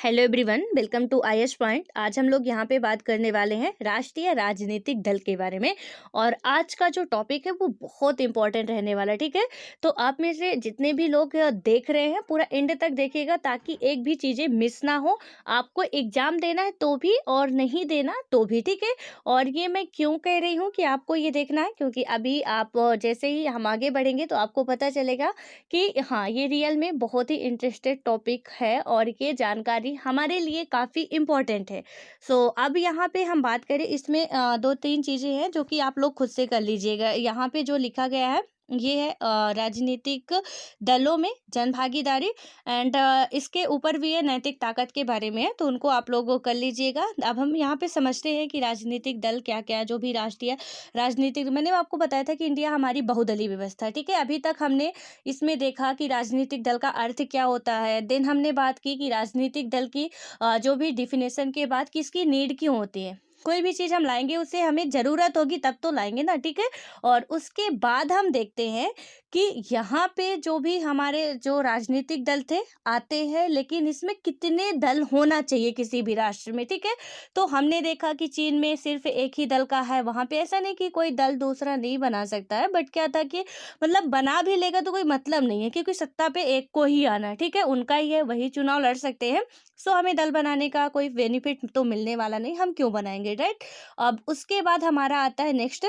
Hello everyone, welcome to IS point. आज हम लोग यहाँ पे बात करने वाले हैं राष्ट्रीय राजनीतिक दल के बारे में। और आज का जो टॉपिक है वो बहुत इंपॉर्टेंट रहने वाला है। ठीक है, तो आप में से जितने भी लोग देख रहे हैं पूरा एंड तक देखिएगा ताकि एक भी चीज़ें मिस ना हो। आपको एग्जाम देना है तो भी और नहीं देना तो भी, ठीक है। और ये मैं क्यों कह रही हूँ कि आपको ये देखना है, क्योंकि अभी आप जैसे ही हम आगे बढ़ेंगे तो आपको पता चलेगा कि हाँ, ये रियल में बहुत ही इंटरेस्टेड टॉपिक है और ये जानकारी हमारे लिए काफ़ी इम्पोर्टेंट है। सो अब यहाँ पे हम बात करें, इसमें दो तीन चीज़ें हैं जो कि आप लोग खुद से कर लीजिएगा। यहाँ पे जो लिखा गया है ये है राजनीतिक दलों में जन भागीदारी। एंड इसके ऊपर भी है नैतिक ताकत के बारे में है, तो उनको आप लोग कर लीजिएगा। अब हम यहाँ पे समझते हैं कि राजनीतिक दल क्या क्या है। जो भी राष्ट्रीय राजनीतिक, मैंने आपको बताया था कि इंडिया हमारी बहुदलीय व्यवस्था है। ठीक है, अभी तक हमने इसमें देखा कि राजनीतिक दल का अर्थ क्या होता है। देन हमने बात की कि राजनीतिक दल की जो भी डिफिनेशन के बाद किसकी नीड क्यों होती है। कोई भी चीज़ हम लाएंगे उसे हमें ज़रूरत होगी तब तो लाएंगे ना, ठीक है। और उसके बाद हम देखते हैं कि यहाँ पे जो भी हमारे जो राजनीतिक दल थे आते हैं, लेकिन इसमें कितने दल होना चाहिए किसी भी राष्ट्र में, ठीक है। तो हमने देखा कि चीन में सिर्फ एक ही दल का है। वहाँ पे ऐसा नहीं कि कोई दल दूसरा नहीं बना सकता है, बट क्या था कि मतलब बना भी लेगा तो कोई मतलब नहीं है, क्योंकि सत्ता पे एक को ही आना है, ठीक है। उनका ही है, वही चुनाव लड़ सकते हैं। सो हमें दल बनाने का कोई बेनिफिट तो मिलने वाला नहीं, हम क्यों बनाएंगे, राइट। अब उसके बाद हमारा आता है नेक्स्ट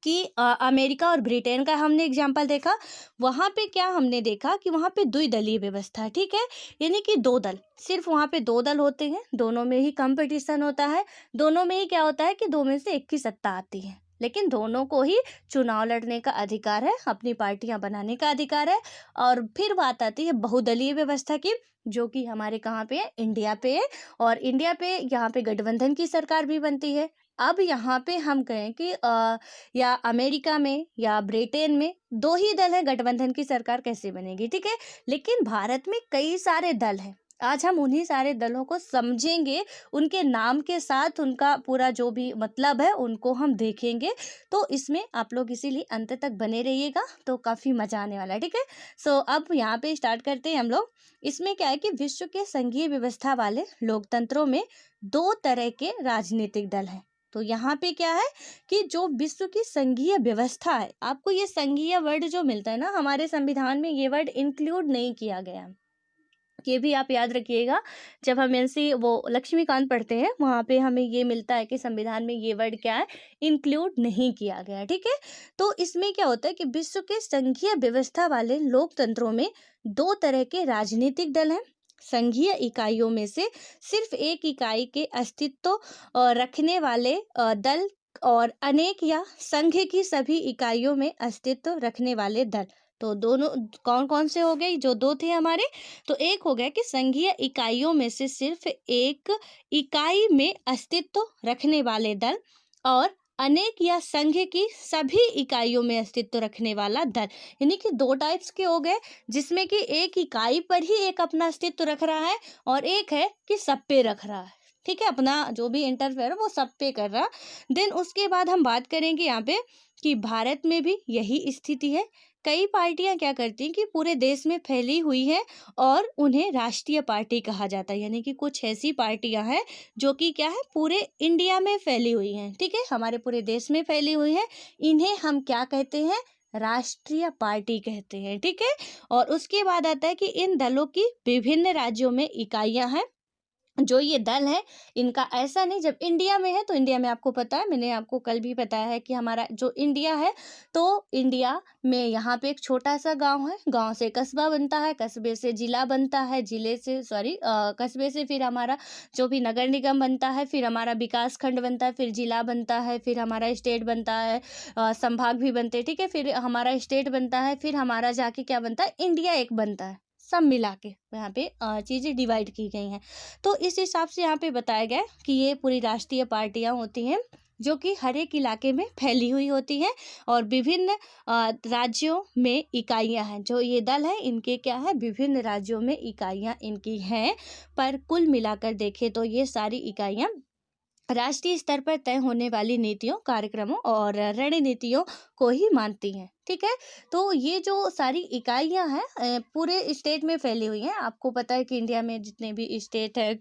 कि अमेरिका और ब्रिटेन का हमने एग्जाम्पल देखा। वहाँ पे क्या हमने देखा कि वहाँ पे द्विदलीय व्यवस्था है, ठीक है। यानी कि दो दल, सिर्फ वहाँ पे दो दल होते हैं, दोनों में ही कंपटीशन होता है। दोनों में ही क्या होता है कि दो में से एक की सत्ता आती है, लेकिन दोनों को ही चुनाव लड़ने का अधिकार है, अपनी पार्टियां बनाने का अधिकार है। और फिर बात आती है बहुदलीय व्यवस्था की, जो कि हमारे कहाँ पे है, इंडिया पे है। और इंडिया पे यहाँ पे गठबंधन की सरकार भी बनती है। अब यहाँ पे हम कहें कि या अमेरिका में या ब्रिटेन में दो ही दल है, गठबंधन की सरकार कैसे बनेगी, ठीक है। लेकिन भारत में कई सारे दल हैं। आज हम उन्हीं सारे दलों को समझेंगे, उनके नाम के साथ उनका पूरा जो भी मतलब है उनको हम देखेंगे। तो इसमें आप लोग इसीलिए अंत तक बने रहिएगा, तो काफ़ी मजा आने वाला है, ठीक है। सो अब यहाँ पे स्टार्ट करते हैं हम लोग। इसमें क्या है कि विश्व के संघीय व्यवस्था वाले लोकतंत्रों में दो तरह के राजनीतिक दल हैं। तो यहाँ पे क्या है कि जो विश्व की संघीय व्यवस्था है, आपको ये संघीय वर्ड जो मिलता है ना, हमारे संविधान में ये वर्ड इंक्लूड नहीं किया गया। ये भी आप याद रखिएगा, जब हम एनसी वो लक्ष्मीकांत पढ़ते हैं वहाँ पे हमें ये मिलता है कि संविधान में ये वर्ड क्या है, इंक्लूड नहीं किया गया, ठीक है। तो इसमें क्या होता है कि विश्व के संघीय व्यवस्था वाले लोकतंत्रों में दो तरह के राजनीतिक दल हैं। संघीय इकाइयों में से सिर्फ एक इकाई के अस्तित्व रखने वाले दल, और अनेक या संघ की सभी इकाइयों में अस्तित्व रखने वाले दल। तो दोनों कौन कौन से हो गए, जो दो थे हमारे। तो एक हो गया कि संघीय इकाइयों में से सिर्फ एक इकाई में अस्तित्व रखने वाले दल, और अनेक या संघ की सभी इकाइयों में अस्तित्व रखने वाला दल। यानी कि दो टाइप्स के हो गए, जिसमें कि एक इकाई पर ही एक अपना अस्तित्व रख रहा है, और एक है कि सब पे रख रहा है, ठीक है। अपना जो भी इंटरफेयर है वो सब पे कर रहा। देन उसके बाद हम बात करेंगे यहाँ पे कि भारत में भी यही स्थिति है। कई पार्टियां क्या करती हैं कि पूरे देश में फैली हुई हैं, और उन्हें राष्ट्रीय पार्टी कहा जाता है। यानी कि कुछ ऐसी पार्टियां हैं जो कि क्या है, पूरे इंडिया में फैली हुई हैं, ठीक है, हमारे पूरे देश में फैली हुई हैं। इन्हें हम क्या कहते हैं, राष्ट्रीय पार्टी कहते हैं, ठीक है। और उसके बाद आता है कि इन दलों की विभिन्न राज्यों में इकाइयां हैं। जो ये दल है इनका ऐसा नहीं, जब इंडिया में है तो इंडिया में आपको पता है, मैंने आपको कल भी बताया है कि हमारा जो इंडिया है, तो इंडिया में यहाँ पे एक छोटा सा गांव है, गांव से कस्बा बनता है, कस्बे से जिला बनता है, जिले से कस्बे से फिर हमारा जो भी नगर निगम बनता है, फिर हमारा विकास खंड बनता है, फिर जिला बनता है, फिर हमारा स्टेट बनता है, संभाग भी बनते हैं, ठीक है। फिर हमारा स्टेट बनता है, फिर हमारा जाके क्या बनता है, इंडिया एक बनता है। सब मिला के यहाँ पे चीज़ें डिवाइड की गई हैं। तो इस हिसाब से यहाँ पे बताया गया है कि ये पूरी राष्ट्रीय पार्टियां होती हैं, जो कि हर एक इलाके में फैली हुई होती हैं, और विभिन्न राज्यों में इकाइयां हैं। जो ये दल है इनके क्या है, विभिन्न राज्यों में इकाइयां इनकी हैं, पर कुल मिलाकर देखें तो ये सारी इकाइयां राष्ट्रीय स्तर पर तय होने वाली नीतियों, कार्यक्रमों और रणनीतियों को ही मानती हैं। ठीक है? तो ये जो सारी इकाइयाँ हैं पूरे स्टेट में फैली हुई हैं। आपको पता है कि इंडिया में जितने भी स्टेट है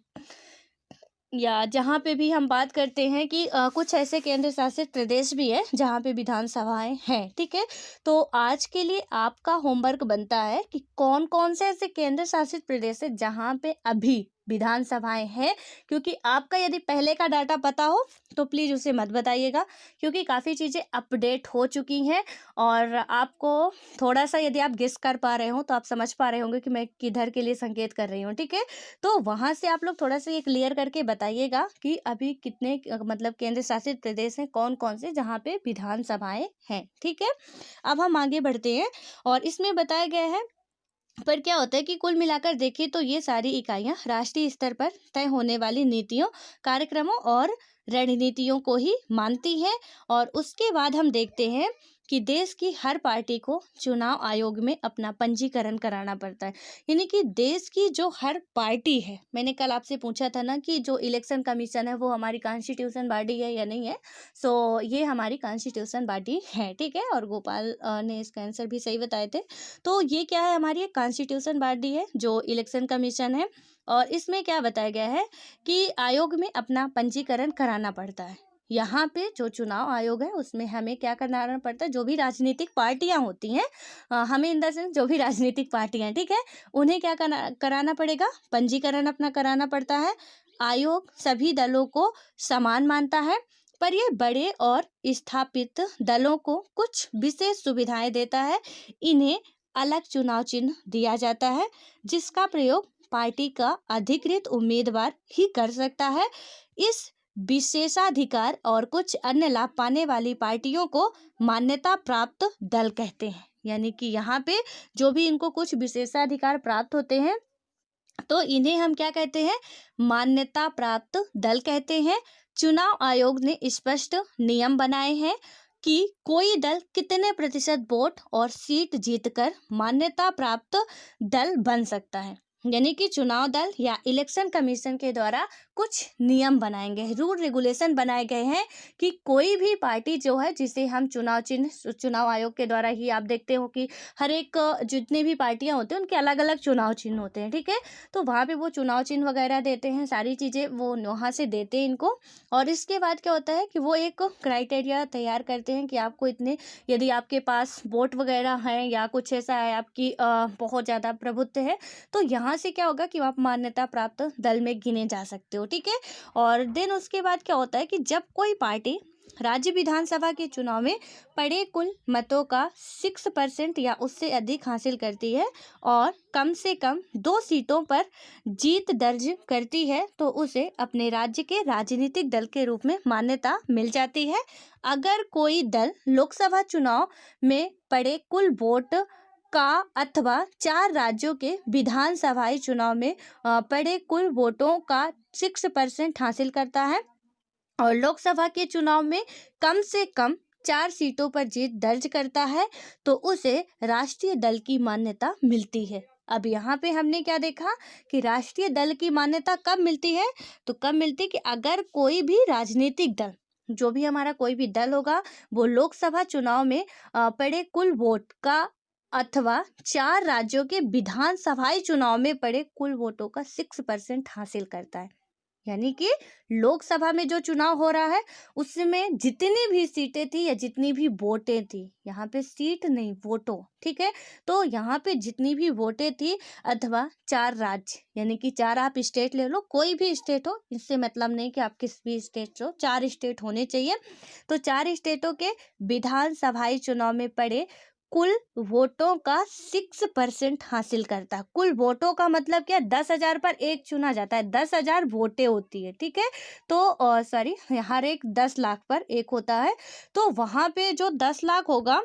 या जहाँ पे भी हम बात करते हैं कि कुछ ऐसे केंद्र शासित प्रदेश भी है जहाँ पे विधानसभाएं हैं। ठीक है? तो आज के लिए आपका होमवर्क बनता है कि कौन कौन से ऐसे केंद्र शासित प्रदेश है जहाँ पे अभी विधानसभाएं हैं। क्योंकि आपका यदि पहले का डाटा पता हो तो प्लीज़ उसे मत बताइएगा, क्योंकि काफ़ी चीज़ें अपडेट हो चुकी हैं। और आपको थोड़ा सा यदि आप गेस कर पा रहे हो तो आप समझ पा रहे होंगे कि मैं किधर के लिए संकेत कर रही हूँ। ठीक है? तो वहाँ से आप लोग थोड़ा सा ये क्लियर करके बताइएगा कि अभी कितने मतलब केंद्र शासित प्रदेश हैं कौन कौन से जहाँ पे विधानसभाएं हैं। ठीक है? अब हम आगे बढ़ते हैं और इसमें बताया गया है। पर क्या होता है कि कुल मिलाकर देखिए तो ये सारी इकाइयां राष्ट्रीय स्तर पर तय होने वाली नीतियों, कार्यक्रमों और रणनीतियों को ही मानती हैं। और उसके बाद हम देखते हैं कि देश की हर पार्टी को चुनाव आयोग में अपना पंजीकरण कराना पड़ता है। यानी कि देश की जो हर पार्टी है, मैंने कल आपसे पूछा था ना कि जो इलेक्शन कमीशन है वो हमारी कॉन्स्टिट्यूशन बॉडी है या नहीं है। सो ये हमारी कॉन्स्टिट्यूशन बॉडी है। ठीक है? और गोपाल ने इसका आंसर भी सही बताए थे। तो ये क्या है, हमारी एक कॉन्स्टिट्यूशन बॉडी है जो इलेक्शन कमीशन है। और इसमें क्या बताया गया है कि आयोग में अपना पंजीकरण कराना पड़ता है। यहाँ पे जो चुनाव आयोग है उसमें हमें क्या कराना पड़ता है, जो भी राजनीतिक पार्टियां होती हैं, हमें इन द सेंस जो भी राजनीतिक पार्टियां हैं, ठीक है, उन्हें क्या कराना पड़ेगा, पंजीकरण अपना कराना पड़ता है। आयोग सभी दलों को समान मानता है, पर ये बड़े और स्थापित दलों को कुछ विशेष सुविधाएं देता है। इन्हें अलग चुनाव चिन्ह दिया जाता है जिसका प्रयोग पार्टी का अधिकृत उम्मीदवार ही कर सकता है। इस विशेषाधिकार और कुछ अन्य लाभ पाने वाली पार्टियों को मान्यता प्राप्त दल कहते हैं। यानी कि यहाँ पे जो भी इनको कुछ विशेषाधिकार प्राप्त होते हैं तो इन्हें हम क्या कहते हैं, मान्यता प्राप्त दल कहते हैं। चुनाव आयोग ने स्पष्ट नियम बनाए हैं कि कोई दल कितने प्रतिशत वोट और सीट जीतकर मान्यता प्राप्त दल बन सकता है। यानी कि चुनाव दल या इलेक्शन कमीशन के द्वारा कुछ नियम बनाए गए, रूल रेगुलेशन बनाए गए हैं कि कोई भी पार्टी जो है जिसे हम चुनाव चिन्ह, चुनाव आयोग के द्वारा ही आप देखते हो कि हर एक जितने भी पार्टियां होते हैं उनके अलग अलग चुनाव चिन्ह होते हैं। ठीक है? तो वहाँ पे वो चुनाव चिन्ह वगैरह देते हैं, सारी चीज़ें वो वहाँ से देते हैं इनको। और इसके बाद क्या होता है कि वो एक क्राइटेरिया तैयार करते हैं कि आपको इतने, यदि आपके पास वोट वगैरह हैं या कुछ ऐसा है, आपकी बहुत ज़्यादा प्रभुत्व है, तो यहाँ से क्या होगा कि आप मान्यता प्राप्त दल में गिने जा सकते हो। ठीक है? और देन उसके बाद क्या होता है कि जब कोई पार्टी राज्य विधानसभा के चुनाव में पड़े कुल मतों का 6% या उससे अधिक हासिल करती है और कम से कम 2 सीटों पर जीत दर्ज करती है तो उसे अपने राज्य के राजनीतिक दल के रूप में मान्यता मिल जाती है। अगर कोई दल लोकसभा चुनाव में पड़े कुल वोट का अथवा 4 राज्यों के विधानसभाई चुनाव में पड़े कुल वोटों का 6% हासिल करता है और लोकसभा के चुनाव में कम से कम 4 सीटों पर जीत दर्ज करता है तो उसे राष्ट्रीय दल की मान्यता मिलती है। अब यहाँ पे हमने क्या देखा कि राष्ट्रीय दल की मान्यता कब मिलती है, तो कब मिलती है कि अगर कोई भी राजनीतिक दल, जो भी हमारा कोई भी दल होगा, वो लोकसभा चुनाव में पड़े कुल वोट का अथवा 4 राज्यों के विधानसभाई चुनाव में पड़े कुल वोटों का 6% हासिल करता है। यानी कि लोकसभा में जो चुनाव हो रहा है उसमें जितनी भी सीटें थी या जितनी भी वोटें थी, यहाँ पे सीट नहीं वोटों, ठीक है, तो यहाँ पे जितनी भी वोटें थी अथवा 4 राज्य, यानी कि 4 आप स्टेट ले लो, कोई भी स्टेट हो, इससे मतलब नहीं कि आप किस भी स्टेट हो, 4 स्टेट होने चाहिए। तो 4 स्टेटों के विधानसभाई चुनाव में पड़े कुल वोटों का 6% हासिल करता है। कुल वोटों का मतलब क्या, 10,000 पर एक चुना जाता है, 10,000 वोटें होती है। ठीक है? तो सॉरी, हर एक 10 लाख पर एक होता है। तो वहां पे जो 10 लाख होगा,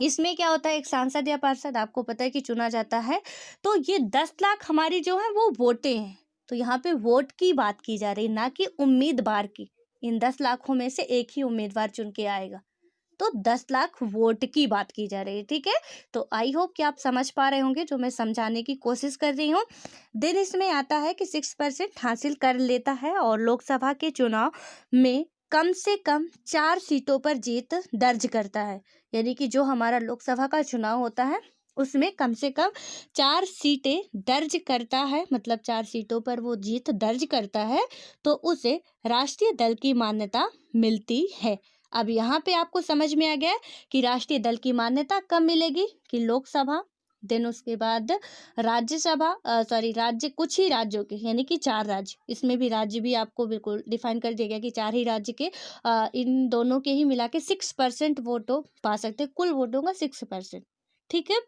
इसमें क्या होता है, एक सांसद या पार्षद आपको पता है कि चुना जाता है। तो ये 10 लाख हमारी जो है वो वोटें हैं। तो यहाँ पे वोट की बात की जा रही, ना कि उम्मीदवार की। इन 10 लाखों में से एक ही उम्मीदवार चुन के आएगा। तो 10 लाख वोट की बात की जा रही है, ठीक है। तो आई होप कि आप समझ पा रहे होंगे जो मैं समझाने की कोशिश कर रही हूँ। देन इसमें आता है कि 6% हासिल कर लेता है और लोकसभा के चुनाव में कम से कम 4 सीटों पर जीत दर्ज करता है। यानी कि जो हमारा लोकसभा का चुनाव होता है उसमें कम से कम 4 सीटें दर्ज करता है, मतलब 4 सीटों पर वो जीत दर्ज करता है, तो उसे राष्ट्रीय दल की मान्यता मिलती है। अब यहाँ पे आपको समझ में आ गया कि राष्ट्रीय दल की मान्यता कब मिलेगी, कि लोकसभा, देन उसके बाद राज्यसभा, राज्य, कुछ ही राज्यों के, यानी कि 4 राज्य, इसमें भी राज्य भी आपको बिल्कुल डिफाइन कर दिया गया कि 4 ही राज्य के इन दोनों के ही मिला के 6% वोटों पा सकते हैं, कुल वोटों का 6%, ठीक है।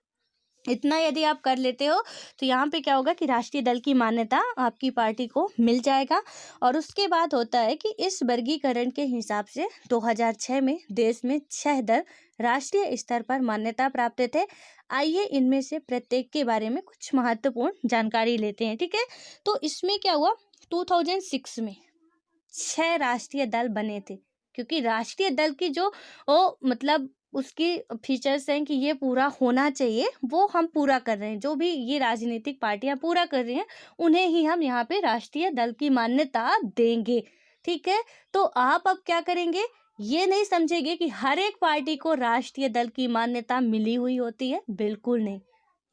इतना यदि आप कर लेते हो तो यहाँ पे क्या होगा कि राष्ट्रीय दल की मान्यता आपकी पार्टी को मिल जाएगा। और उसके बाद होता है कि इस वर्गीकरण के हिसाब से 2006 में देश में 6 दल राष्ट्रीय स्तर पर मान्यता प्राप्त थे। आइए इनमें से प्रत्येक के बारे में कुछ महत्वपूर्ण जानकारी लेते हैं, ठीक है। तो इसमें क्या हुआ, 2006 में 6 राष्ट्रीय दल बने थे, क्योंकि राष्ट्रीय दल की जो मतलब उसकी फीचर्स हैं कि ये पूरा होना चाहिए, वो हम पूरा कर रहे हैं। जो भी ये राजनीतिक पार्टियां पूरा कर रही हैं उन्हें ही हम यहाँ पे राष्ट्रीय दल की मान्यता देंगे, ठीक है। तो आप अब क्या करेंगे, ये नहीं समझेंगे कि हर एक पार्टी को राष्ट्रीय दल की मान्यता मिली हुई होती है, बिल्कुल नहीं।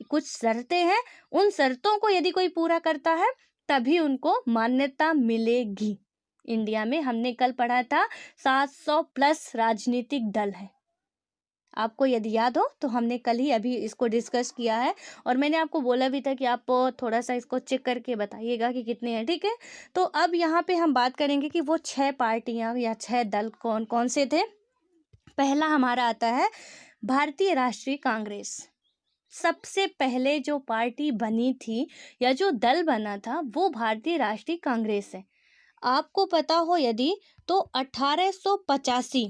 कुछ शर्तें हैं, उन शर्तों को यदि कोई पूरा करता है तभी उनको मान्यता मिलेगी। इंडिया में हमने कल पढ़ा था 700 प्लस राजनीतिक दल है। आपको यदि याद हो तो हमने कल ही अभी इसको डिस्कस किया है, और मैंने आपको बोला भी था कि आप थोड़ा सा इसको चेक करके बताइएगा कि कितने हैं, ठीक है। तो अब यहाँ पे हम बात करेंगे कि वो 6 पार्टियां या 6 दल कौन कौन से थे। पहला हमारा आता है भारतीय राष्ट्रीय कांग्रेस। सबसे पहले जो पार्टी बनी थी या जो दल बना था वो भारतीय राष्ट्रीय कांग्रेस है। आपको पता हो यदि तो 1885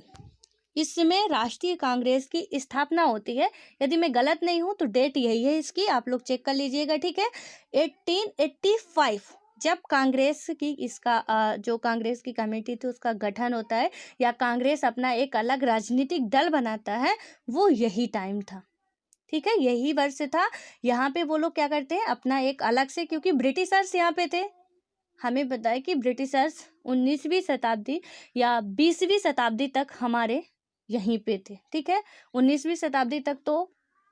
इसमें राष्ट्रीय कांग्रेस की स्थापना होती है। यदि मैं गलत नहीं हूं तो डेट यही है इसकी, आप लोग चेक कर लीजिएगा, ठीक है। 1885 जब कांग्रेस की जो कांग्रेस की कमेटी थी उसका गठन होता है, या कांग्रेस अपना एक अलग राजनीतिक दल बनाता है, वो यही टाइम था, ठीक है, यही वर्ष था। यहाँ पे वो लोग क्या करते हैं, अपना एक अलग से, क्योंकि ब्रिटिशर्स यहाँ पे थे, हमें बताया कि ब्रिटिशर्स 19वीं शताब्दी या 20वीं शताब्दी तक हमारे यहीं पे थे, ठीक है। 19वीं शताब्दी तक तो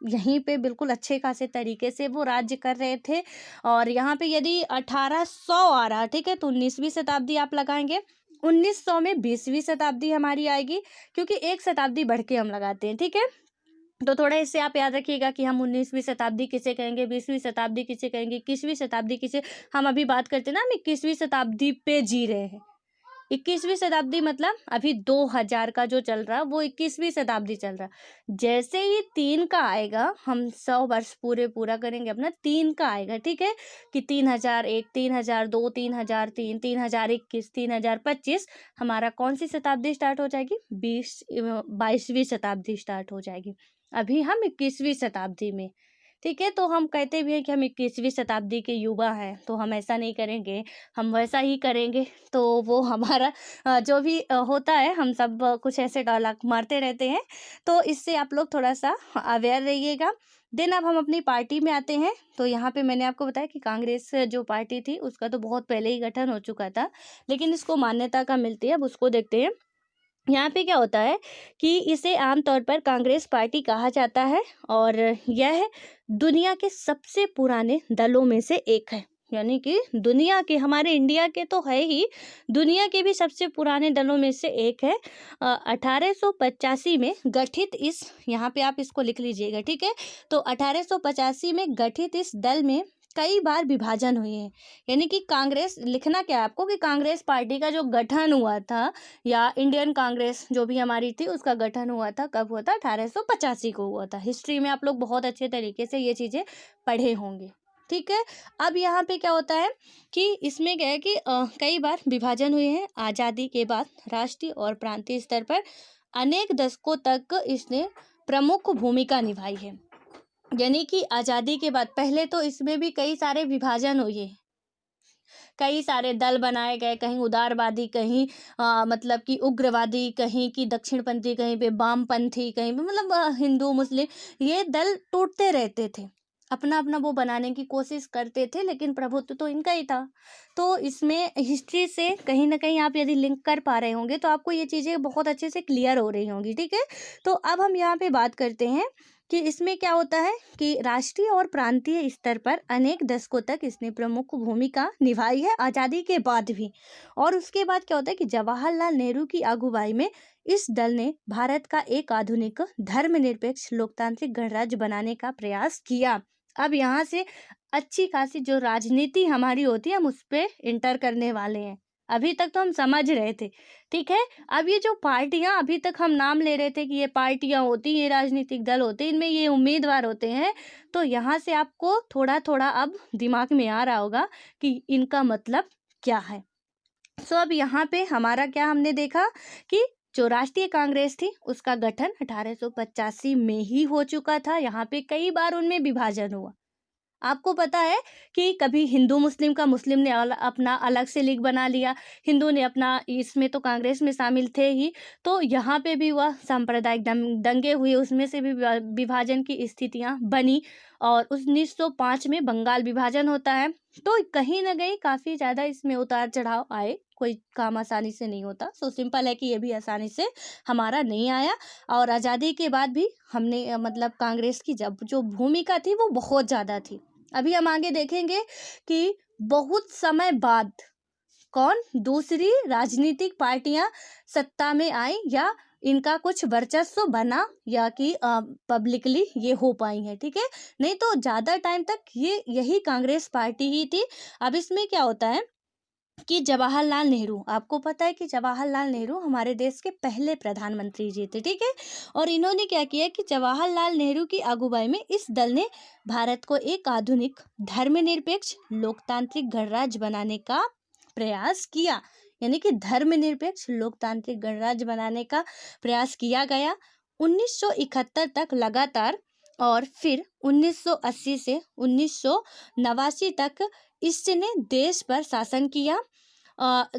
यहीं पे बिल्कुल अच्छे खासे तरीके से वो राज्य कर रहे थे। और यहाँ पे यदि 1800 आ रहा, ठीक है, तो 19वीं शताब्दी आप लगाएंगे, 1900 में 20वीं शताब्दी हमारी आएगी, क्योंकि एक शताब्दी बढ़ के हम लगाते हैं, ठीक है। तो थोड़ा इससे आप याद रखिएगा कि हम 19वीं शताब्दी किसे कहेंगे, 20वीं शताब्दी किसे कहेंगे, 21वीं शताब्दी किसे। हम अभी बात करते हैं ना, हम 21वीं शताब्दी पे जी रहे हैं। 21वीं शताब्दी मतलब अभी 2000 का जो चल रहा वो 21वीं शताब्दी चल रहा। जैसे ही 3 का आएगा, हम 100 वर्ष पूरा करेंगे अपना, 3 का आएगा, ठीक है, कि 3001, 3002, 3003, 3021, 3025, हमारा कौन सी शताब्दी स्टार्ट हो जाएगी, 22वीं शताब्दी स्टार्ट हो जाएगी। अभी हम 21वीं शताब्दी में, ठीक है। तो हम कहते भी हैं कि हम 21वीं शताब्दी के युवा हैं, तो हम ऐसा नहीं करेंगे, हम वैसा ही करेंगे। तो वो हमारा जो भी होता है, हम सब कुछ ऐसे डायलॉग मारते रहते हैं, तो इससे आप लोग थोड़ा सा अवेयर रहिएगा। देन अब हम अपनी पार्टी में आते हैं। तो यहाँ पे मैंने आपको बताया कि कांग्रेस जो पार्टी थी उसका तो बहुत पहले ही गठन हो चुका था, लेकिन इसको मान्यता का मिलती है, अब उसको देखते हैं। यहाँ पे क्या होता है कि इसे आमतौर पर कांग्रेस पार्टी कहा जाता है, और यह दुनिया के सबसे पुराने दलों में से एक है। यानी कि दुनिया के, हमारे इंडिया के तो है ही, दुनिया के भी सबसे पुराने दलों में से एक है। 1885 में गठित इस, यहाँ पे आप इसको लिख लीजिएगा, ठीक है। तो 1885 में गठित इस दल में कई बार विभाजन हुए हैं। यानी कि कांग्रेस, लिखना क्या है आपको, कि कांग्रेस पार्टी का जो गठन हुआ था, या इंडियन कांग्रेस जो भी हमारी थी, उसका गठन हुआ था, कब हुआ था, 1885 को हुआ था। हिस्ट्री में आप लोग बहुत अच्छे तरीके से ये चीज़ें पढ़े होंगे, ठीक है। अब यहाँ पे क्या होता है कि इसमें क्या है कि कई बार विभाजन हुए हैं। आज़ादी के बाद राष्ट्रीय और प्रांतीय स्तर पर अनेक दशकों तक इसने प्रमुख भूमिका निभाई है। यानी कि आज़ादी के बाद, पहले तो इसमें भी कई सारे विभाजन हुए, कई सारे दल बनाए गए, कहीं उदारवादी, कहीं मतलब कि उग्रवादी, कहीं की दक्षिणपंथी, कहीं पे वामपंथी, कहीं पे मतलब हिंदू, मुस्लिम, ये दल टूटते रहते थे। अपना-अपना वो बनाने की कोशिश करते थे, लेकिन प्रभुत्व तो इनका ही था। तो इसमें हिस्ट्री से कहीं न कहीं आप यदि लिंक कर पा रहे होंगे, तो आपको ये चीज़ें बहुत अच्छे से क्लियर हो रही होंगी, ठीक है? तो अब हम यहाँ पे बात करते हैं कि इसमें क्या होता है कि राष्ट्रीय और प्रांतीय स्तर पर अनेक दशकों तक इसने प्रमुख भूमिका निभाई है, आज़ादी के बाद भी। और उसके बाद क्या होता है कि जवाहरलाल नेहरू की अगुवाई में इस दल ने भारत का एक आधुनिक धर्मनिरपेक्ष लोकतांत्रिक गणराज्य बनाने का प्रयास किया। अब यहाँ से अच्छी खासी जो राजनीति हमारी होती है, हम उस पे इंटर करने वाले हैं। अभी तक तो हम समझ रहे थे, ठीक है? अब ये जो पार्टियां अभी तक हम नाम ले रहे थे कि ये पार्टियां होती, ये राजनीतिक दल होते, इनमें ये उम्मीदवार होते हैं, तो यहाँ से आपको थोड़ा थोड़ा अब दिमाग में आ रहा होगा कि इनका मतलब क्या है। सो अब यहाँ पे हमारा क्या हमने देखा कि जो राष्ट्रीय कांग्रेस थी उसका गठन 1885 में ही हो चुका था। यहाँ पे कई बार उनमें विभाजन हुआ। आपको पता है कि कभी हिंदू मुस्लिम का, मुस्लिम ने अपना अलग से लीग बना लिया, हिंदू ने अपना, इसमें तो कांग्रेस में शामिल थे ही, तो यहाँ पे भी हुआ, सांप्रदायिक दंगे हुए, उसमें से भी विभाजन की स्थितियां बनी। और 1905 में बंगाल विभाजन होता है। तो कहीं ना कहीं काफ़ी ज़्यादा इसमें उतार चढ़ाव आए, कोई काम आसानी से नहीं होता। सो सिंपल है कि ये भी आसानी से हमारा नहीं आया। और आज़ादी के बाद भी हमने मतलब कांग्रेस की जब जो भूमिका थी वो बहुत ज़्यादा थी। अभी हम आगे देखेंगे कि बहुत समय बाद कौन दूसरी राजनीतिक पार्टियां सत्ता में आई या इनका कुछ वर्चस्व बना या कि पब्लिकली ये हो पाई है, ठीक है? नहीं तो ज़्यादा टाइम तक ये यही कांग्रेस पार्टी ही थी। अब इसमें क्या होता है कि जवाहरलाल नेहरू, आपको पता है कि जवाहरलाल नेहरू हमारे देश के पहले प्रधानमंत्री जी थे, ठीक है? और इन्होंने क्या किया कि जवाहरलाल नेहरू की अगुवाई में इस दल ने भारत को एक आधुनिक धर्मनिरपेक्ष लोकतांत्रिक गणराज्य बनाने का प्रयास किया। यानी कि धर्मनिरपेक्ष लोकतांत्रिक गणराज्य बनाने का प्रयास किया गया 1971 तक लगातार। और फिर 1980 से 1989 तक इसने देश पर शासन किया।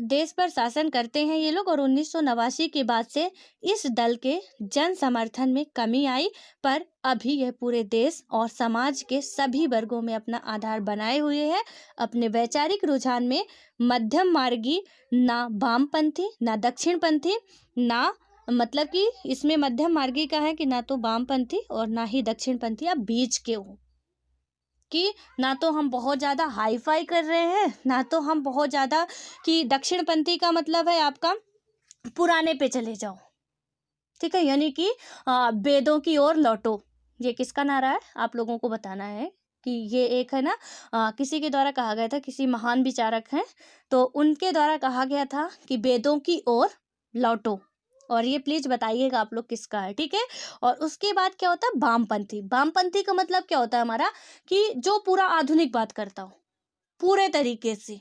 देश पर शासन करते हैं ये लोग। और 1989 के बाद से इस दल के जन समर्थन में कमी आई, पर अभी यह पूरे देश और समाज के सभी वर्गों में अपना आधार बनाए हुए है। अपने वैचारिक रुझान में मध्यम मार्गी, ना वामपंथी ना दक्षिणपंथी, ना मतलब कि इसमें मध्यम मार्गी का है कि ना तो वामपंथी और ना ही दक्षिणपंथी, आप बीच के हो कि ना तो हम बहुत ज़्यादा हाई फाई कर रहे हैं, ना तो हम बहुत ज़्यादा, कि दक्षिणपंथी का मतलब है आपका पुराने पे चले जाओ, ठीक है? यानी कि वेदों की ओर लौटो। ये किसका नारा है आप लोगों को बताना है कि ये एक है ना, किसी के द्वारा कहा गया था, किसी महान विचारक हैं, तो उनके द्वारा कहा गया था कि वेदों की ओर लौटो। और ये प्लीज बताइएगा आप लोग किसका है, ठीक है? और उसके बाद क्या होता है वामपंथी। वामपंथी का मतलब क्या होता है हमारा, कि जो पूरा आधुनिक बात करता हो पूरे तरीके से,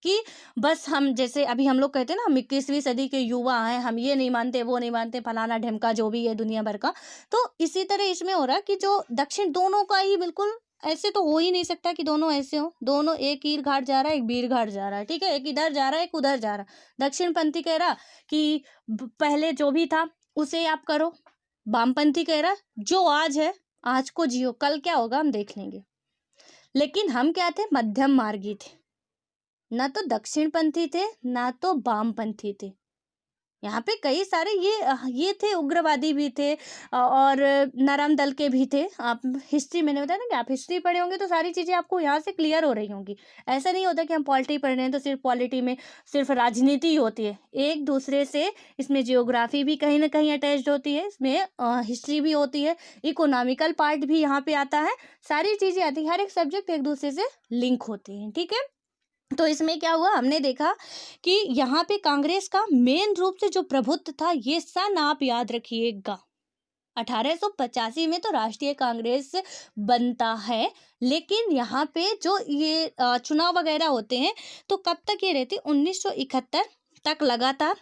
कि बस हम जैसे अभी हम लोग कहते हैं ना, हम 21वीं सदी के युवा हैं, हम ये नहीं मानते, वो नहीं मानते, फलाना ढिमका जो भी है दुनिया भर का। तो इसी तरह इसमें हो रहा है कि जो दक्षिण दोनों का ही बिल्कुल, ऐसे तो हो ही नहीं सकता कि दोनों ऐसे हो। दोनों एक ईर घाट जा रहा है, एक बीर घाट जा रहा है, ठीक है? एक इधर जा रहा है, एक उधर जा रहा है। दक्षिणपंथी कह रहा कि पहले जो भी था उसे आप करो, वामपंथी कह रहा जो आज है आज को जियो, कल क्या होगा हम देख लेंगे। लेकिन हम क्या थे, मध्यम मार्गी थे, ना तो दक्षिणपंथी थे ना तो वामपंथी थे। यहाँ पे कई सारे ये थे, उग्रवादी भी थे और नरम दल के भी थे। आप हिस्ट्री, मैंने बताया ना कि आप हिस्ट्री पढ़े होंगे तो सारी चीज़ें आपको यहाँ से क्लियर हो रही होंगी। ऐसा नहीं होता कि हम पॉलिटी पढ़ रहे हैं तो सिर्फ पॉलिटी में सिर्फ राजनीति ही होती है, एक दूसरे से इसमें जियोग्राफी भी कहीं ना कहीं अटैच्ड होती है, इसमें हिस्ट्री भी होती है, इकोनॉमिकल पार्ट भी यहाँ पे आता है, सारी चीज़ें आती है, हर एक सब्जेक्ट एक दूसरे से लिंक होती हैं, ठीक है? तो इसमें क्या हुआ, हमने देखा कि यहाँ पे कांग्रेस का मेन रूप से जो प्रभुत्व था, ये सन आप याद रखिएगा 1885 में तो राष्ट्रीय कांग्रेस बनता है। लेकिन यहाँ पे जो ये चुनाव वगैरह होते हैं तो कब तक ये रहती, 1971 तक लगातार।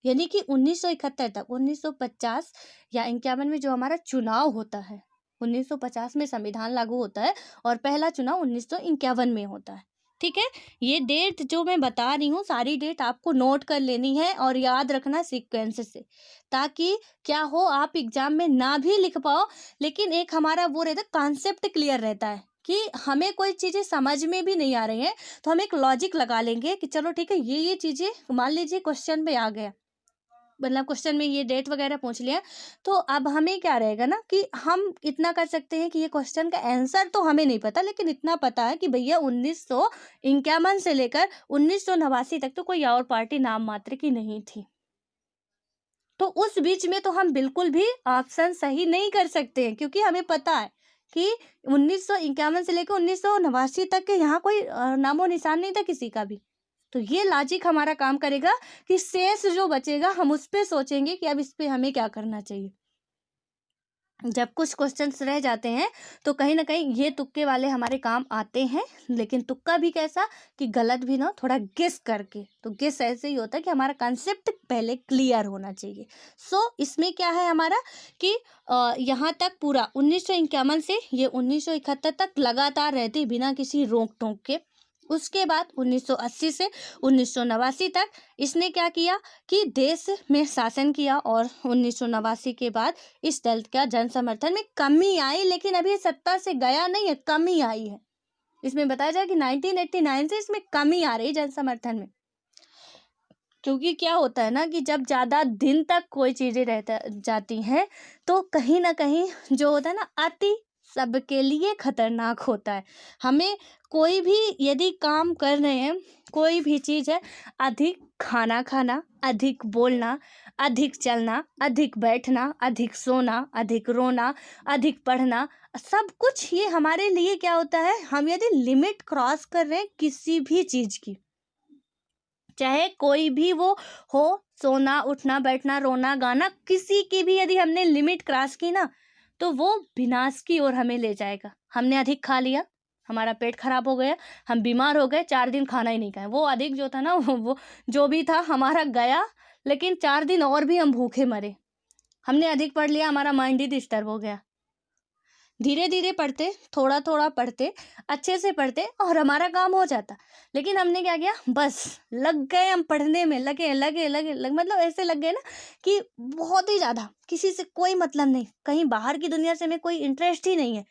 यानी कि 1971 तक, 1950 या 51 में जो हमारा चुनाव होता है, 1950 में संविधान लागू होता है और पहला चुनाव 1951 में होता है। ठीक है। ये डेट जो मैं बता रही हूँ सारी डेट आपको नोट कर लेनी है और याद रखना सीक्वेंस से, ताकि क्या हो आप एग्जाम में ना भी लिख पाओ, लेकिन एक हमारा वो रहता है, कॉन्सेप्ट क्लियर रहता है कि हमें कोई चीज़ें समझ में भी नहीं आ रही हैं तो हम एक लॉजिक लगा लेंगे कि चलो ठीक है ये चीज़ें मान लीजिए क्वेश्चन में आ गया, मतलब क्वेश्चन में ये डेट वगैरह पूछ लिया, तो अब हमें क्या रहेगा ना कि हम इतना कर सकते हैं कि ये क्वेश्चन का आंसर तो हमें नहीं पता, लेकिन इतना पता है कि भैया 1951 से लेकर 1989 तक तो कोई और पार्टी नाम मात्र की नहीं थी। तो उस बीच में तो हम बिल्कुल भी ऑप्शन सही नहीं कर सकते हैं, क्योंकि हमें पता है कि 1951 से लेकर 1989 तक के यहाँ कोई नामो निशान नहीं था किसी का भी। तो ये लॉजिक हमारा काम करेगा कि शेष जो बचेगा हम उस पे सोचेंगे कि अब इस पे हमें क्या करना चाहिए। जब कुछ क्वेश्चंस रह जाते हैं तो कहीं ना कहीं ये तुक्के वाले हमारे काम आते हैं, लेकिन तुक्का भी कैसा कि गलत भी ना, थोड़ा गेस करके। तो गेस ऐसे ही होता है कि हमारा कंसेप्ट पहले क्लियर होना चाहिए। इसमें क्या है हमारा कि यहाँ तक पूरा 1951 से ये 1971 तक लगातार रहती बिना किसी रोक टोक के। उसके बाद 1980 से 1989 तक इसने क्या किया कि देश में शासन किया, और 1989 के बाद इस दल का जन समर्थन में कमी आई, लेकिन अभी सत्ता से गया नहीं है, कमी आई है। इसमें बताया जाए कि 1989 से इसमें कमी आ रही है जन समर्थन में। क्योंकि क्या होता है ना कि जब ज़्यादा दिन तक कोई चीज़ें रहता जाती हैं तो कहीं ना कहीं जो होता है ना, अति सबके लिए खतरनाक होता है। हमें कोई भी यदि काम कर रहे हैं, कोई भी चीज़ है, अधिक खाना खाना, अधिक बोलना, अधिक चलना, अधिक बैठना, अधिक सोना, अधिक रोना, अधिक पढ़ना, सब कुछ ये हमारे लिए क्या होता है, हम यदि लिमिट क्रॉस कर रहे हैं किसी भी चीज़ की, चाहे कोई भी वो हो, सोना, उठना, बैठना, रोना, गाना, किसी की भी यदि हमने लिमिट क्रॉस की ना, तो वो विनाश की ओर हमें ले जाएगा। हमने अधिक खा लिया, हमारा पेट खराब हो गया, हम बीमार हो गए, 4 दिन खाना ही नहीं खाए। वो अधिक जो था ना वो जो भी था हमारा गया, लेकिन 4 दिन और भी हम भूखे मरे। हमने अधिक पढ़ लिया, हमारा माइंड ही डिस्टर्ब हो गया। धीरे धीरे पढ़ते, थोड़ा थोड़ा पढ़ते, अच्छे से पढ़ते और हमारा काम हो जाता। लेकिन हमने क्या किया, बस लग गए हम पढ़ने में, मतलब ऐसे लग गए ना कि बहुत ही ज़्यादा, किसी से कोई मतलब नहीं, कहीं बाहर की दुनिया से हमें कोई इंटरेस्ट ही नहीं है,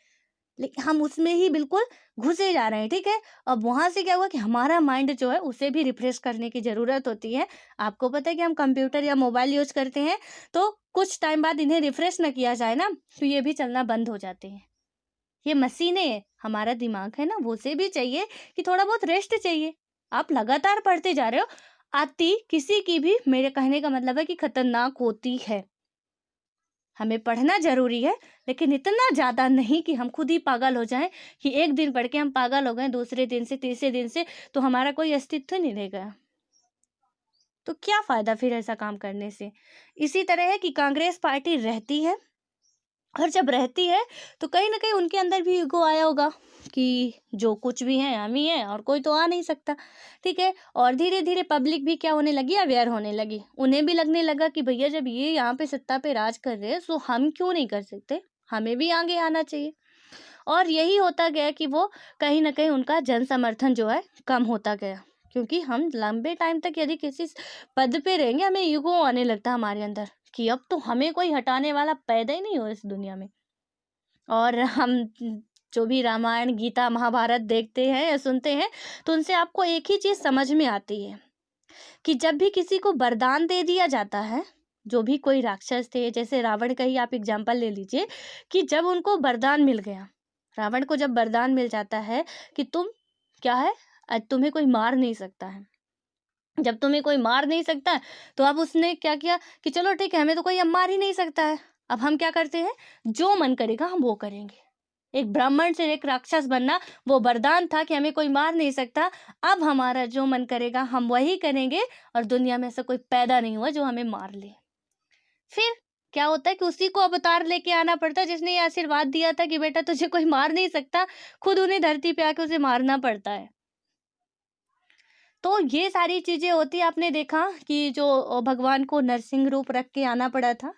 लेकिन हम उसमें ही बिल्कुल घुसे जा रहे हैं। ठीक है। अब वहाँ से क्या हुआ कि हमारा माइंड जो है उसे भी रिफ्रेश करने की ज़रूरत होती है। आपको पता है कि हम कंप्यूटर या मोबाइल यूज़ करते हैं, तो कुछ टाइम बाद इन्हें रिफ्रेश ना किया जाए ना, तो ये भी चलना बंद हो जाते हैं। ये मशीनें हैं, हमारा दिमाग है ना, वो से भी चाहिए कि थोड़ा बहुत रेस्ट चाहिए। आप लगातार पढ़ते जा रहे हो, अति किसी की भी, मेरे कहने का मतलब है कि खतरनाक होती है। हमें पढ़ना ज़रूरी है, लेकिन इतना ज़्यादा नहीं कि हम खुद ही पागल हो जाएँ, कि एक दिन पढ़ के हम पागल हो गए, दूसरे दिन से, तीसरे दिन से तो हमारा कोई अस्तित्व नहीं रहेगा। तो क्या फ़ायदा फिर ऐसा काम करने से? इसी तरह है कि कांग्रेस पार्टी रहती है, और जब रहती है तो कहीं न कहीं उनके अंदर भी ईगो आया होगा कि जो कुछ भी है हम ही हैं और कोई तो आ नहीं सकता, ठीक है? और धीरे-धीरे पब्लिक भी क्या होने लगी, अवेयर होने लगी। उन्हें भी लगने लगा कि भैया जब ये यहाँ पे सत्ता पे राज कर रहे हैं, सो हम क्यों नहीं कर सकते? हमें भी आगे आना चाहिए। और यही होता गया कि वो कहीं न कहीं उनका जन समर्थन जो है कम होता गया। क्योंकि हम लंबे टाइम तक यदि किसी पद पे रहेंगे, हमें ईगो आने लगता है हमारे अंदर कि अब तो हमें कोई हटाने वाला पैदा ही नहीं हो इस दुनिया में। और हम जो भी रामायण, गीता, महाभारत देखते हैं या सुनते हैं, तो उनसे आपको एक ही चीज़ समझ में आती है कि जब भी किसी को वरदान दे दिया जाता है, जो भी कोई राक्षस थे, जैसे रावण का ही आप एग्जाम्पल ले लीजिए, कि जब उनको वरदान मिल गया, रावण को जब वरदान मिल जाता है कि तुम क्या है, तुम्हें कोई मार नहीं सकता है। जब तुम्हें कोई मार नहीं सकता है, तो अब उसने क्या किया कि चलो ठीक है, हमें तो कोई अब मार ही नहीं सकता है, अब हम क्या करते हैं, जो मन करेगा हम वो करेंगे। एक ब्राह्मण से एक राक्षस बनना वो वरदान था कि हमें कोई मार नहीं सकता, अब हमारा जो मन करेगा हम वही करेंगे, और दुनिया में ऐसा कोई पैदा नहीं हुआ जो हमें मार ले। फिर क्या होता है कि उसी को अवतार लेके आना पड़ता है जिसने ये आशीर्वाद दिया था कि बेटा तुझे कोई मार नहीं सकता, खुद उन्हें धरती पे आके उसे मारना पड़ता है। तो ये सारी चीज़ें होती हैं। आपने देखा कि जो भगवान को नरसिंह रूप रख के आना पड़ा था,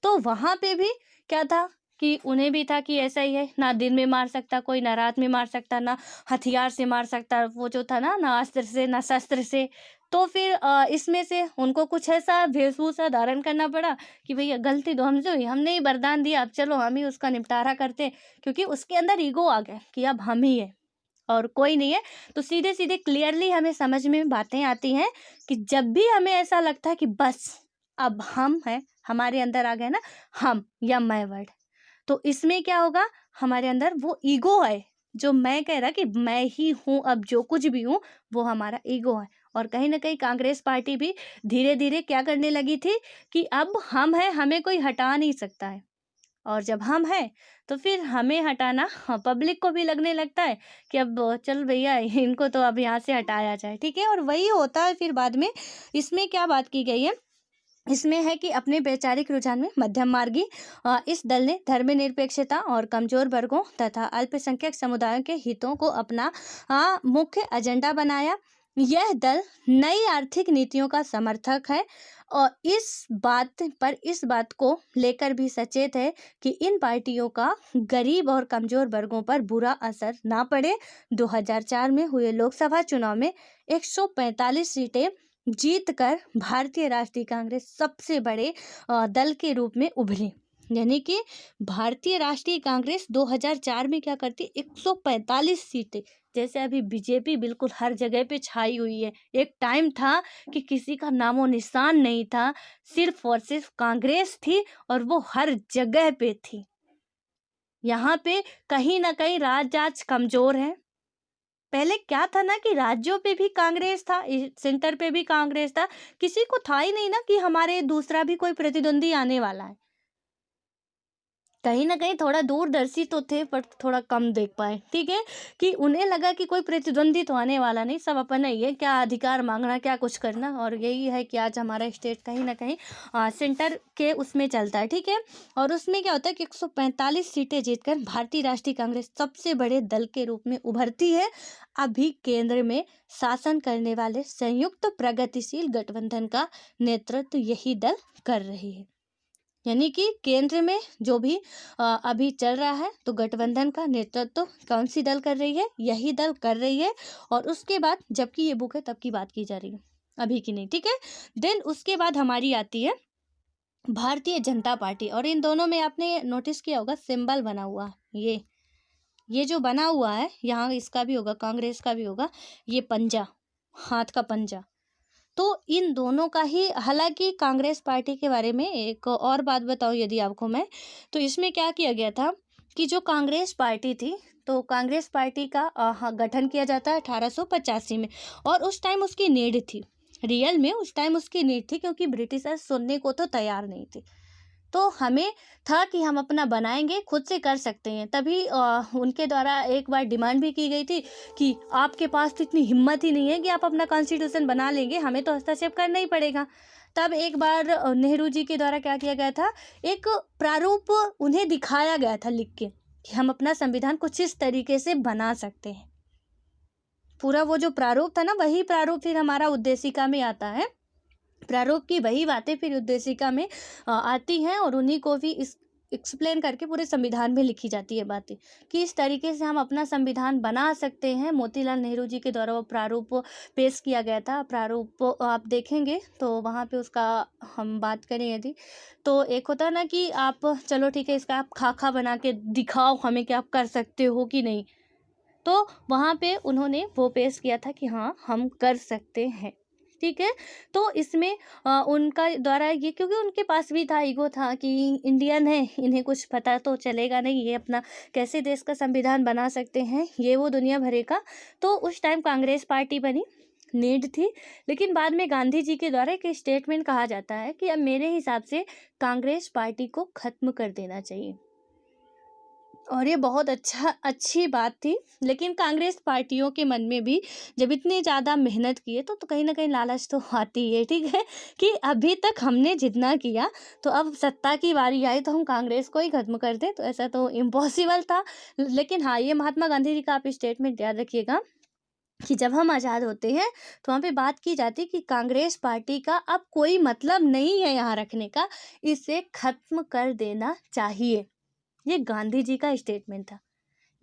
तो वहाँ पे भी क्या था कि उन्हें भी था कि ऐसा ही है, ना दिन में मार सकता कोई, ना रात में मार सकता, ना हथियार से मार सकता, वो जो था ना अस्त्र से, ना शस्त्र से। तो फिर इसमें से उनको कुछ ऐसा वेशभूषा धारण करना पड़ा कि भैया गलती तो हमसे हुई, हमने ही वरदान दिया, अब चलो हम ही उसका निपटारा करते हैं, क्योंकि उसके अंदर ईगो आ गया कि अब हम ही है और कोई नहीं है। तो सीधे-सीधे क्लियरली हमें समझ में बातें आती हैं कि जब भी हमें ऐसा लगता है कि बस अब हम हैं, हमारे अंदर आ गए ना हम या मैं वर्ड, तो इसमें क्या होगा, हमारे अंदर वो ईगो है, जो मैं कह रहा कि मैं ही हूँ, अब जो कुछ भी हूँ वो हमारा ईगो है। और कहीं न कहीं कांग्रेस पार्टी भी धीरे-धीरे क्या करने लगी थी कि अब हम हैं, हमें कोई हटा नहीं सकता है। और जब हम हैं, तो फिर हमें हटाना पब्लिक को भी लगने लगता है कि अब चल भैया इनको तो अब यहाँ से हटाया जाए, ठीक है? और वही होता है फिर बाद में। इसमें क्या बात की गई है, इसमें है कि अपने वैचारिक रुझान में मध्यम मार्गी इस दल ने धर्मनिरपेक्षता और कमजोर वर्गों तथा अल्पसंख्यक समुदायों के हितों को अपना मुख्य एजेंडा बनाया। यह दल नई आर्थिक नीतियों का समर्थक है और इस बात को लेकर भी सचेत है कि इन पार्टियों का गरीब और कमजोर वर्गों पर बुरा असर ना पड़े। 2004 में हुए लोकसभा चुनाव में 145 सीटें जीतकर भारतीय राष्ट्रीय कांग्रेस सबसे बड़े दल के रूप में उभरी। यानी कि भारतीय राष्ट्रीय कांग्रेस 2004 में क्या करती, 145 सीटें। जैसे अभी बीजेपी बिल्कुल हर जगह पे छाई हुई है, एक टाइम था कि किसी का नामो निशान नहीं था, सिर्फ और सिर्फ कांग्रेस थी और वो हर जगह पे थी। यहाँ पे कहीं ना कहीं राज आज कमजोर है। पहले क्या था ना कि राज्यों पे भी कांग्रेस था, सेंटर पे भी कांग्रेस था, किसी को था ही नहीं ना कि हमारे दूसरा भी कोई प्रतिद्वंदी आने वाला है। कहीं न कहीं थोड़ा दूरदर्शी तो थे पर थोड़ा कम देख पाए, ठीक है? कि उन्हें लगा कि कोई प्रतिद्वंदी तो आने वाला नहीं, सब अपना ही है, क्या अधिकार माँगना, क्या कुछ करना। और यही है कि आज हमारा स्टेट कहीं न कहीं सेंटर के उसमें चलता है, ठीक है? और उसमें क्या होता है कि 145 सीटें जीतकर भारतीय राष्ट्रीय कांग्रेस सबसे बड़े दल के रूप में उभरती है। अभी केंद्र में शासन करने वाले संयुक्त प्रगतिशील गठबंधन का नेतृत्व यही दल कर रही है। यानी कि केंद्र में जो भी अभी चल रहा है, तो गठबंधन का नेतृत्व कौन सी दल कर रही है, यही दल कर रही है। और उसके बाद जबकि ये बुक है तब की बात की जा रही है, अभी की नहीं, ठीक है? देन उसके बाद हमारी आती है भारतीय जनता पार्टी। और इन दोनों में आपने नोटिस किया होगा सिंबल बना हुआ, ये जो बना हुआ है यहाँ, इसका भी होगा, कांग्रेस का भी होगा, ये पंजा, हाथ का पंजा। तो इन दोनों का ही, हालांकि कांग्रेस पार्टी के बारे में एक और बात बताऊं यदि आपको मैं, तो इसमें क्या किया गया था कि जो कांग्रेस पार्टी थी, तो कांग्रेस पार्टी का गठन किया जाता है 1885 में। और उस टाइम उसकी नीड थी, रियल में उस टाइम उसकी नीड थी, क्योंकि ब्रिटिशर्स सुनने को तो तैयार नहीं थे। तो हमें था कि हम अपना बनाएंगे, खुद से कर सकते हैं। तभी उनके द्वारा एक बार डिमांड भी की गई थी कि आपके पास तो इतनी हिम्मत ही नहीं है कि आप अपना कॉन्स्टिट्यूशन बना लेंगे, हमें तो हस्तक्षेप करना ही पड़ेगा। तब एक बार नेहरू जी के द्वारा क्या किया गया था, एक प्रारूप उन्हें दिखाया गया था लिख के कि हम अपना संविधान कुछ इस तरीके से बना सकते हैं। पूरा वो जो प्रारूप था ना, वही प्रारूप फिर हमारा उद्देशिका में आता है। प्रारूप की वही बातें फिर उद्देशिका में आती हैं और उन्हीं को भी इस एक्सप्लेन करके पूरे संविधान में लिखी जाती है बातें कि इस तरीके से हम अपना संविधान बना सकते हैं। मोतीलाल नेहरू जी के द्वारा वो प्रारूप पेश किया गया था। प्रारूप आप देखेंगे तो वहाँ पे उसका हम बात करें यदि, तो एक होता है ना कि आप चलो ठीक है, इसका आप खाका बना के दिखाओ हमें कि आप कर सकते हो कि नहीं। तो वहाँ पे उन्होंने वो पेश किया था कि हाँ हम कर सकते हैं, ठीक है। तो इसमें उनका द्वारा ये, क्योंकि उनके पास भी था, ईगो था कि इंडियन है, इन्हें कुछ पता तो चलेगा नहीं, ये अपना कैसे देश का संविधान बना सकते हैं, ये वो दुनिया भरे का। तो उस टाइम कांग्रेस पार्टी बनी, नीड थी। लेकिन बाद में गांधी जी के द्वारा एक स्टेटमेंट कहा जाता है कि अब मेरे हिसाब से कांग्रेस पार्टी को खत्म कर देना चाहिए। और ये बहुत अच्छी बात थी। लेकिन कांग्रेस पार्टियों के मन में भी जब इतनी ज़्यादा मेहनत की है, तो कहीं ना कहीं लालच तो आती है, ठीक है, कि अभी तक हमने जितना किया, तो अब सत्ता की बारी आई तो हम कांग्रेस को ही खत्म कर दें, तो ऐसा तो इम्पॉसिबल था। लेकिन हाँ, ये महात्मा गांधी जी का आप स्टेटमेंट याद रखिएगा कि जब हम आज़ाद होते हैं तो वहाँ पे बात की जाती है कि कांग्रेस पार्टी का अब कोई मतलब नहीं है यहाँ रखने का, इसे खत्म कर देना चाहिए। ये गांधी जी का स्टेटमेंट था।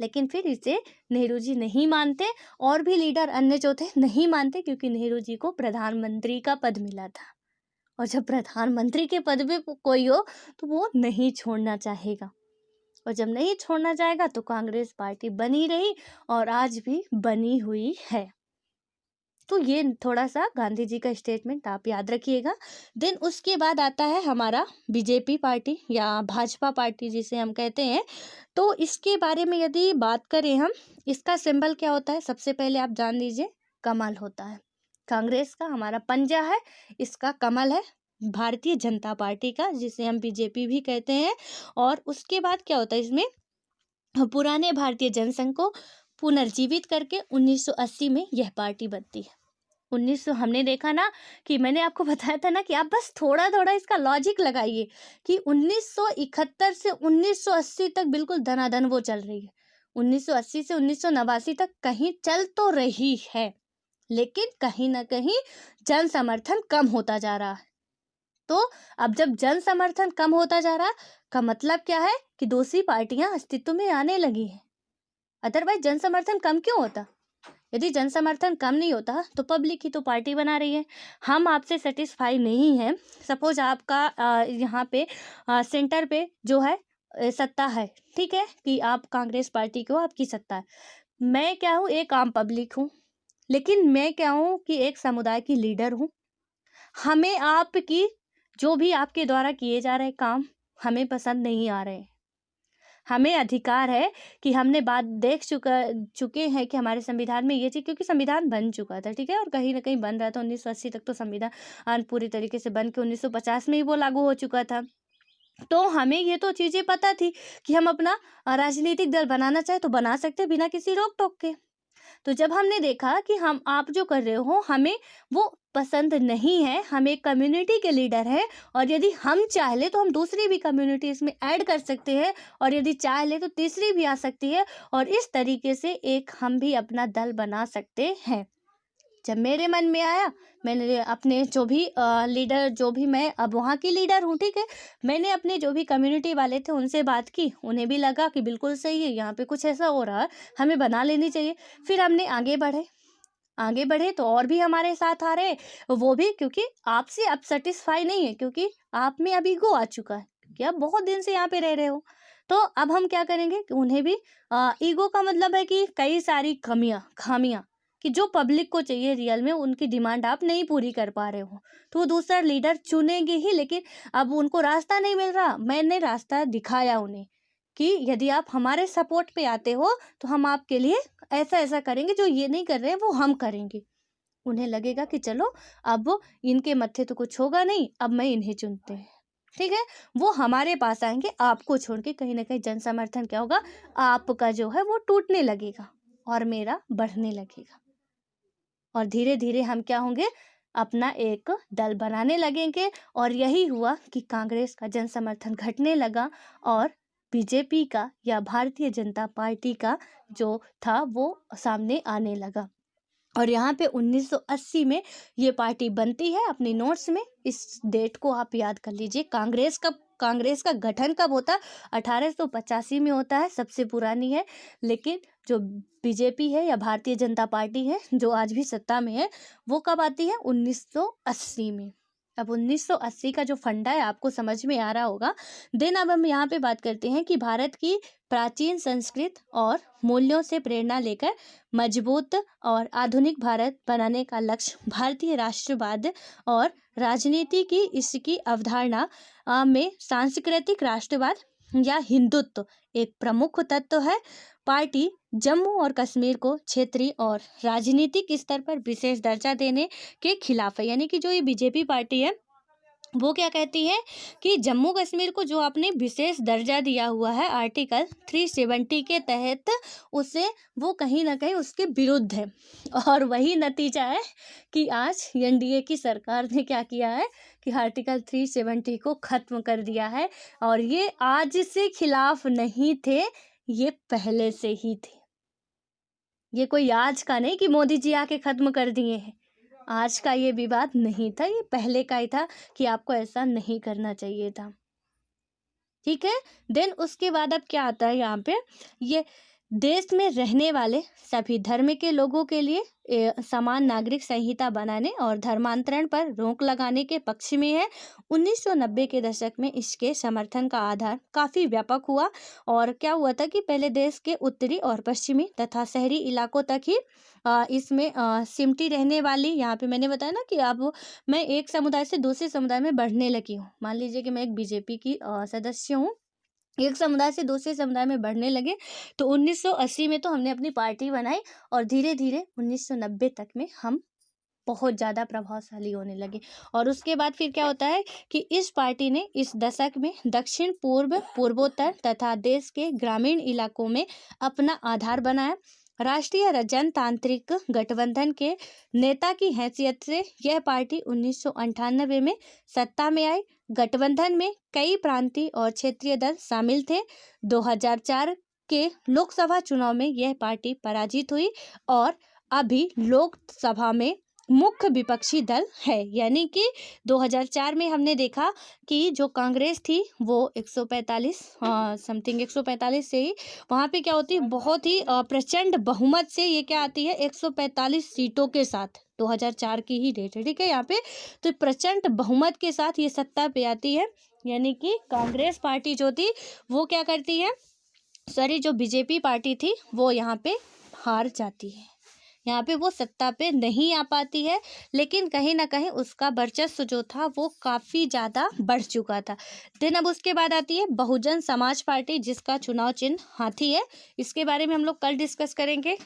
लेकिन फिर इसे नेहरू जी नहीं मानते और भी लीडर अन्य जो थे नहीं मानते, क्योंकि नेहरू जी को प्रधानमंत्री का पद मिला था और जब प्रधानमंत्री के पद पे कोई हो तो वो नहीं छोड़ना चाहेगा, और जब नहीं छोड़ना चाहेगा तो कांग्रेस पार्टी बनी रही और आज भी बनी हुई है। तो ये थोड़ा सा गांधी जी का स्टेटमेंट आप याद रखिएगा। देन उसके बाद आता है हमारा बीजेपी पार्टी या भाजपा पार्टी जिसे हम कहते हैं। तो इसके बारे में यदि बात करें हम, इसका सिंबल क्या होता है, सबसे पहले आप जान लीजिए, कमल होता है। कांग्रेस का हमारा पंजा है, इसका कमल है। भारतीय जनता पार्टी का, जिसे हम बीजेपी भी कहते हैं। और उसके बाद क्या होता है इसमें, पुराने भारतीय जनसंघ को पुनर्जीवित करके 1980 में यह पार्टी बनती है। 1900 हमने देखा ना कि मैंने आपको बताया था ना कि आप बस थोड़ा थोड़ा इसका लॉजिक लगाइए कि 1971 से 1980 तक बिल्कुल धनाधन वो चल रही है। 1980 से 1989 तक कहीं चल तो रही है, लेकिन कहीं ना कहीं जन समर्थन कम होता जा रहा है। तो अब जब जन समर्थन कम होता जा रहा का मतलब क्या है कि दूसरी पार्टियां अस्तित्व में आने लगी हैं। अदरवाइज जन समर्थन कम क्यों होता? यदि जन समर्थन कम नहीं होता तो पब्लिक ही तो पार्टी बना रही है। हम आपसे सेटिस्फाई नहीं है। सपोज आपका यहाँ पे सेंटर पे जो है सत्ता है, ठीक है, कि आप कांग्रेस पार्टी को आपकी सत्ता है। मैं क्या हूँ, एक आम पब्लिक हूँ, लेकिन मैं क्या हूँ कि एक समुदाय की लीडर हूँ। हमें आपकी जो भी आपके द्वारा किए जा रहे काम हमें पसंद नहीं आ रहे। हमें अधिकार है कि हमने बात देख चुके हैं कि हमारे संविधान में ये चीज़, क्योंकि संविधान बन चुका था, ठीक है, और कहीं ना कहीं बन रहा था 1980 तक, तो संविधान पूरी तरीके से बन के 1950 में ही वो लागू हो चुका था। तो हमें ये तो चीज़ें पता थी कि हम अपना राजनीतिक दल बनाना चाहे तो बना सकते बिना किसी रोक टोक के। तो जब हमने देखा कि हम आप जो कर रहे हो हमें वो पसंद नहीं है, हम एक कम्युनिटी के लीडर हैं, और यदि हम चाह ले तो हम दूसरी भी कम्युनिटी इसमें ऐड कर सकते हैं, और यदि चाह ले तो तीसरी भी आ सकती है, और इस तरीके से एक हम भी अपना दल बना सकते हैं। जब मेरे मन में आया, मैंने अपने जो भी लीडर, जो भी मैं अब वहाँ की लीडर हूँ, ठीक है, मैंने अपने जो भी कम्युनिटी वाले थे उनसे बात की, उन्हें भी लगा कि बिल्कुल सही है, यहाँ पे कुछ ऐसा हो रहा है, हमें बना लेनी चाहिए। फिर हमने आगे बढ़े तो और भी हमारे साथ आ रहे, वो भी क्योंकि आपसे अब सेटिस्फाई नहीं है, क्योंकि आप में अब ईगो आ चुका है, क्योंकि आप बहुत दिन से यहाँ पे रह रहे हो। तो अब हम क्या करेंगे कि उन्हें भी ईगो का मतलब है कि कई सारी खामियां कि जो पब्लिक को चाहिए रियल में, उनकी डिमांड आप नहीं पूरी कर पा रहे हो, तो वो दूसरा लीडर चुनेंगे ही। लेकिन अब उनको रास्ता नहीं मिल रहा, मैंने रास्ता दिखाया उन्हें कि यदि आप हमारे सपोर्ट पे आते हो तो हम आपके लिए ऐसा ऐसा करेंगे, जो ये नहीं कर रहे हैं वो हम करेंगे। उन्हें लगेगा कि चलो अब इनके मत्थे तो कुछ होगा नहीं, अब मैं इन्हें चुनते हैं, ठीक है। वो हमारे पास आएंगे आपको छोड़ के, कहीं ना कहीं जन समर्थन क्या होगा, आपका जो है वो टूटने लगेगा और मेरा बढ़ने लगेगा, और धीरे धीरे हम क्या होंगे, अपना एक दल बनाने लगेंगे। और यही हुआ कि कांग्रेस का जन समर्थन घटने लगा और बीजेपी का या भारतीय जनता पार्टी का जो था वो सामने आने लगा। और यहाँ पे 1980 में ये पार्टी बनती है। अपने नोट्स में इस डेट को आप याद कर लीजिए। कांग्रेस का गठन कब होता है? 1885 में होता है, सबसे पुरानी है। लेकिन जो बीजेपी है या भारतीय जनता पार्टी है जो आज भी सत्ता में है, वो कब आती है? 1980 में। अब 1980 का जो फंडा है आपको समझ में आ रहा होगा। देन अब हम यहाँ पे बात करते हैं कि भारत की प्राचीन संस्कृति और मूल्यों से प्रेरणा लेकर मजबूत और आधुनिक भारत बनाने का लक्ष्य भारतीय राष्ट्रवाद और राजनीति की इसकी अवधारणा में सांस्कृतिक राष्ट्रवाद या हिंदुत्व एक प्रमुख तत्व है। पार्टी जम्मू और कश्मीर को क्षेत्रीय और राजनीतिक स्तर पर विशेष दर्जा देने के खिलाफ है। यानी कि जो ये बीजेपी पार्टी है वो क्या कहती है कि जम्मू कश्मीर को जो आपने विशेष दर्जा दिया हुआ है आर्टिकल 370 के तहत, उसे वो कहीं ना कहीं उसके विरुद्ध है। और वही नतीजा है कि आज एनडीए की सरकार ने क्या किया है कि आर्टिकल 370 को खत्म कर दिया है। और ये आज से खिलाफ नहीं थे, ये पहले से ही थे। ये कोई आज का नहीं कि मोदी जी आके खत्म कर दिए हैं। आज का ये विवाद नहीं था, ये पहले का ही था कि आपको ऐसा नहीं करना चाहिए था। ठीक है। देन उसके बाद अब क्या आता है यहाँ पे, ये देश में रहने वाले सभी धर्म के लोगों के लिए समान नागरिक संहिता बनाने और धर्मांतरण पर रोक लगाने के पक्ष में है। 1990 के दशक में इसके समर्थन का आधार काफी व्यापक हुआ। और क्या हुआ था कि पहले देश के उत्तरी और पश्चिमी तथा शहरी इलाकों तक ही इसमें सिमटी रहने वाली, यहाँ पे मैंने बताया ना कि अब मैं एक समुदाय से दूसरे समुदाय में बढ़ने लगी हूँ। मान लीजिए कि मैं एक बीजेपी की सदस्य हूँ, एक समुदाय से दूसरे समुदाय में बढ़ने लगे, तो 1980 में तो हमने अपनी पार्टी बनाई और धीरे धीरे 1990 तक में हम बहुत ज़्यादा प्रभावशाली होने लगे। और उसके बाद फिर क्या होता है कि इस पार्टी ने इस दशक में दक्षिण पूर्व, पूर्वोत्तर तथा देश के ग्रामीण इलाकों में अपना आधार बनाया। राष्ट्रीय जनतांत्रिक गठबंधन के नेता की हैसियत से यह पार्टी 1998 में सत्ता में आई। गठबंधन में कई प्रांतीय और क्षेत्रीय दल शामिल थे। 2004 के लोकसभा चुनाव में यह पार्टी पराजित हुई और अभी लोकसभा में मुख्य विपक्षी दल है। यानी कि 2004 में हमने देखा कि जो कांग्रेस थी वो 145 समथिंग 145 से ही वहाँ पे क्या होती है, बहुत ही प्रचंड बहुमत से ये क्या आती है 145 सीटों के साथ। 2004 की ही डेट है, ठीक है यहाँ पे। तो प्रचंड बहुमत के साथ ये सत्ता पे आती है। यानी कि कांग्रेस पार्टी जो थी वो क्या करती है, सॉरी जो बीजेपी पार्टी थी वो यहाँ पे हार जाती है, यहाँ पे वो सत्ता पे नहीं आ पाती है। लेकिन कहीं ना कहीं उसका वर्चस्व जो था वो काफ़ी ज़्यादा बढ़ चुका था। देन अब उसके बाद आती है बहुजन समाज पार्टी, जिसका चुनाव चिन्ह हाथी है। इसके बारे में हम लोग कल डिस्कस करेंगे।